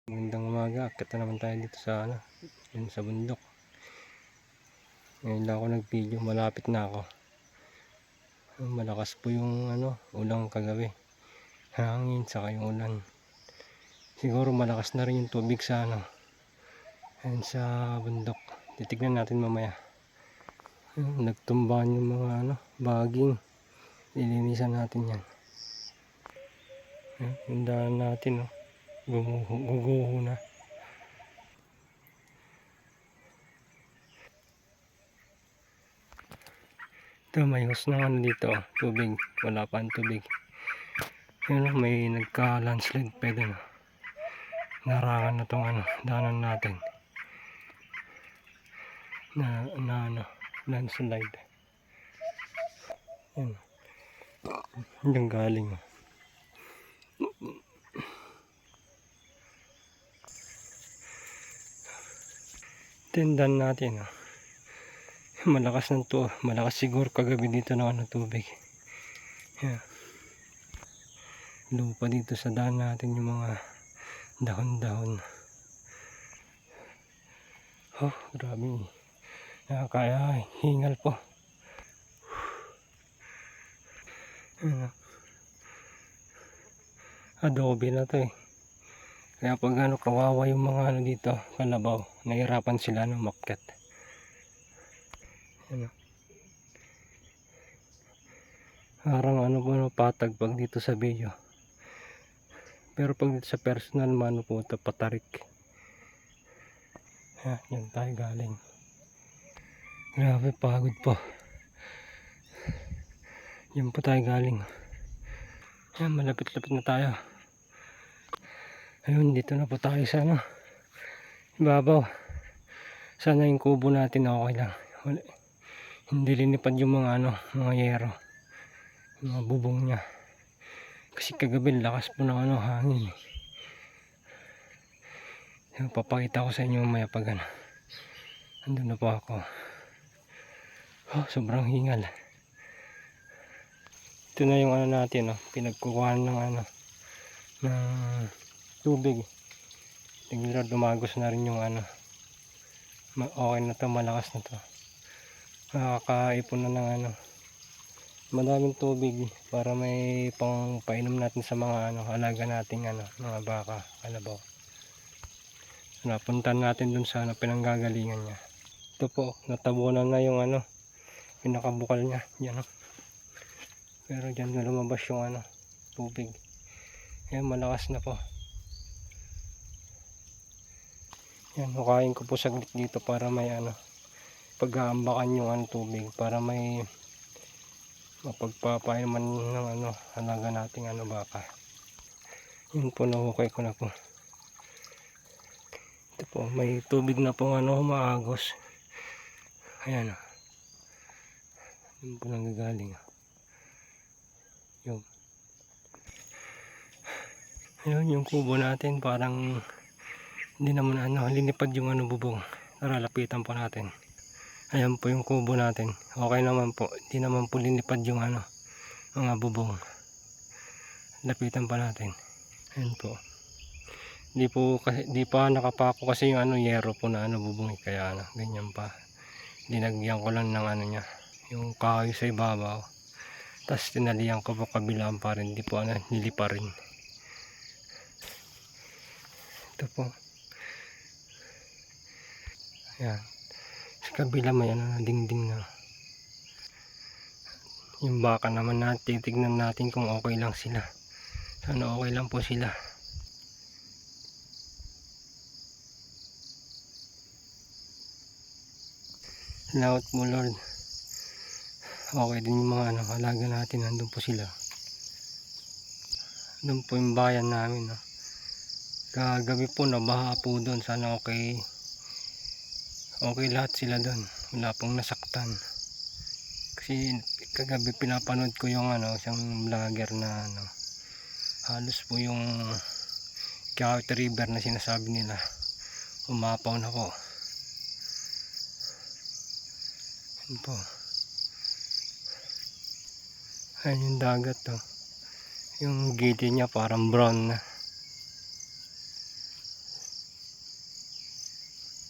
Magandang umaga, akit na naman tayo dito sa yun sa bundok. Ngayon lang ako nag-video, malapit na ako. Malakas po yung ulang kagabi. Hangin saka yung ulan. Siguro malakas na rin yung tubig sa ayun sa bundok. Titignan natin mamaya. Nagtumbahan yung mga baging. Lilinisan natin yan. Yung daan natin guguho na. Ito may hose na dito, tubig, wala pa ang tubig. Yun, may nagka-landslide pa din. Narangan na tong daanan natin na landslide. Yan, yung galing. Tindan natin malakas ng malakas siguro kagabi dito ng tubig. Yan. Lupa dito sa daan natin yung mga dahon-dahon. Oh, grabe. Nakakaya, hingal po. Adobe na to Kaya pag kawawa yung mga dito, kalabaw, nahirapan sila umakyat. Parang patag pag dito sa video. Pero pag dito sa personal po ito patarik. Yan tayo galing. Grabe, pagod po. Yan po tayo galing. Yan, malapit-lapit na tayo. Ayun, dito na po tayo sa ibabaw. Sana yung kubo natin okay lang. Hindi linipad yung mga mga yero, yung mga bubong niya. Kasi kagabi lakas po ng hangin. Papakita ko sa inyo mamaya pag andun na po ako. Sobrang hingal. Ito na yung natin pinagkukuhan ng ng tubig. Tingnan, dumagos na rin yung okay na to, malakas na to. Nakakaipon na ng madaming tubig para may pang painom natin sa mga alaga nating mga baka, kalabaw. Napuntan natin dun sa pinanggagalingan niya. Ito po, natabunan na yung pinakabukal niya. Yan pero dyan na lumabas yung tubig. Ayan, malakas na po. Yan, hukayin ko po saglit dito para may pag-aambakan yung tubig, para may mapagpapaiman ng halaga nating baka. Yun po, nahukay ko na po. Ito po, may tubig na po humaagos. Ayan yun po nanggagaling. Yun. Ayun, yung kubo natin parang hindi naman linipad yung bubong. Tara, lapitan po natin. Ayan po yung kubo natin. Okay naman po. Hindi naman po linipad yung mga bubong. Lapitan pa natin. Ayan po. Di pa nakapako kasi yung yero po na bubong kaya ganyan pa. Dinagyan ko lang ng niya, yung kahoy sa ibabaw. Tapos tinalihan ko po kabilang pa rin. Di po nilipa rin. Ito po. Ayan. Sa kabila may dingding na. Yung baka naman natin, tignan natin kung okay lang sila. Sana okay lang po sila. Salamat mo Lord. Okay din yung mga alaga natin, nandun po sila. Nandun po yung bayan namin. Kagabi po nabaha po doon. Sana okay lahat sila doon, wala pong nasaktan. Kasi kagabi pinapanood ko yung isang vlogger na halos po yung Cavite River na sinasabi nila umapaw na po. Yan po. Ayun yung dagat yung gilid niya parang brown na.